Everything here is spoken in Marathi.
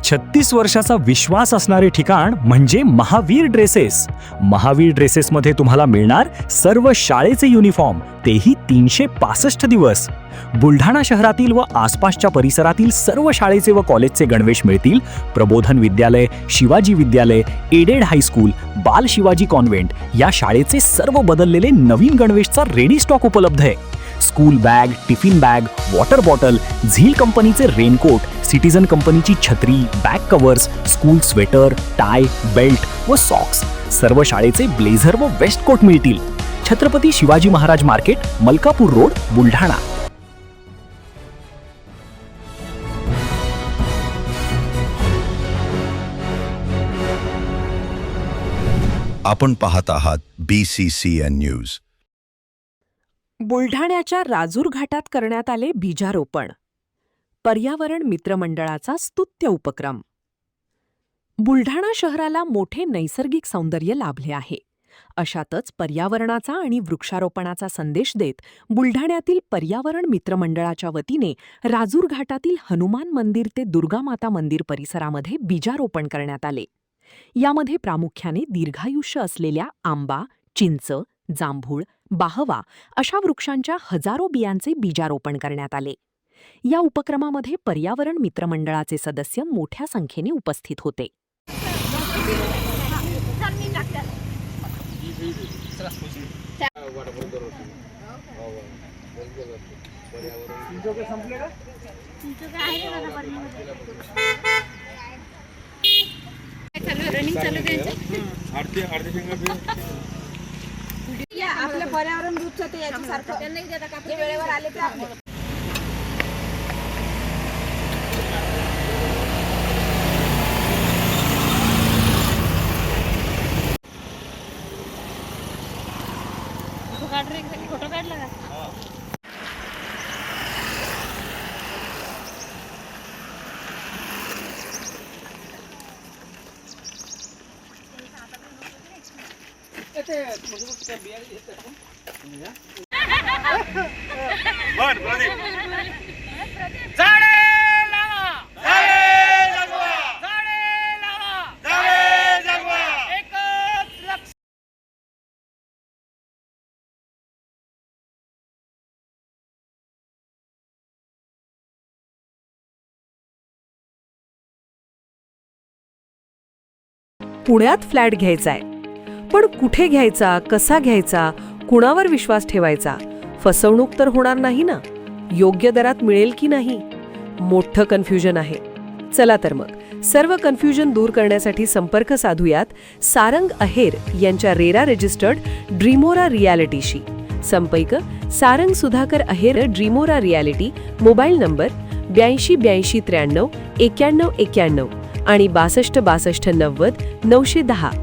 36 वर्षाचा विश्वास असणारे ठिकाण म्हणजे महावीर ड्रेसेस. महावीर ड्रेसेसमध्ये तुम्हाला मिळणार सर्व शाळेचे युनिफॉर्म, तेही 365 दिवस. बुलढाणा शहरातील व आसपासच्या परिसरातील सर्व शाळेचे व कॉलेजचे गणवेश मिळतील. प्रबोधन विद्यालय, शिवाजी विद्यालय, एडेड हायस्कूल, बाल शिवाजी कॉन्व्हेंट या शाळेचे सर्व बदललेले नवीन गणवेशचा रेडी स्टॉक उपलब्ध आहे. School bag, tiffin bag, water bottle, झील कंपनीचे रेनकोट, सिटीजन कंपनीची छत्री, back covers, school sweater, tie, belt व सॉक्स, सर्व शाळेचे ब्लेझर व वेस्ट कोट मिळतील. Chhatrapati Shivaji Maharaj market, Malkapur road, Buldhana. आपण पाहत आहात BCCN न्यूज. बुलढाण्याच्या राजूर घाटात करण्यात आले बीजारोपण. पर्यावरण मित्रमंडळाचा स्तुत्य उपक्रम. बुलढाणा शहराला मोठे नैसर्गिक सौंदर्य लाभले आहे. अशातच पर्यावरणाचा आणि वृक्षारोपणाचा संदेश देत बुलढाण्यातील पर्यावरण मित्रमंडळाच्या वतीने राजूर घाटातील हनुमान मंदिर ते दुर्गामाता मंदिर परिसरामध्ये बीजारोपण करण्यात आले. यामध्ये प्रामुख्याने दीर्घायुष्य असलेल्या आंबा, चिंच, जांभूळ, बाहवा अशा वृक्षांच्या हजारो बियांचे बीजारोपण करण्यात आले. या उपक्रमामध्ये पर्यावरण मित्रमंडळाचे सदस्य मोठ्या संख्येने उपस्थित होते. आपल्या पर्यावरण दूतचं ते याच्यासारखं त्यांना देता का ते वेळेवर आले ते आपले फोटो काढला का? पुण्यात फ्लॅट घ्यायचाय, पण कुठे घ्यायचा, कसा घ्यायचा, कुणावर विश्वास ठेवायचा? फसवणूक तर होणार नाही ना? योग्य दरात मिळेल की नाही? मोठं कन्फ्युजन आहे. चला तर मग सर्व कन्फ्युजन दूर करण्यासाठी संपर्क साधूयात सारंग अहेर यांच्या रेरा रजिस्टर्ड ड्रीमोरा रियालिटीशी. संपर्क सारंग सुधाकर अहेर, ड्रीमोरा रियालिटी. मोबाईल नंबर 82 83 93 91 आणि 62 62 90 910.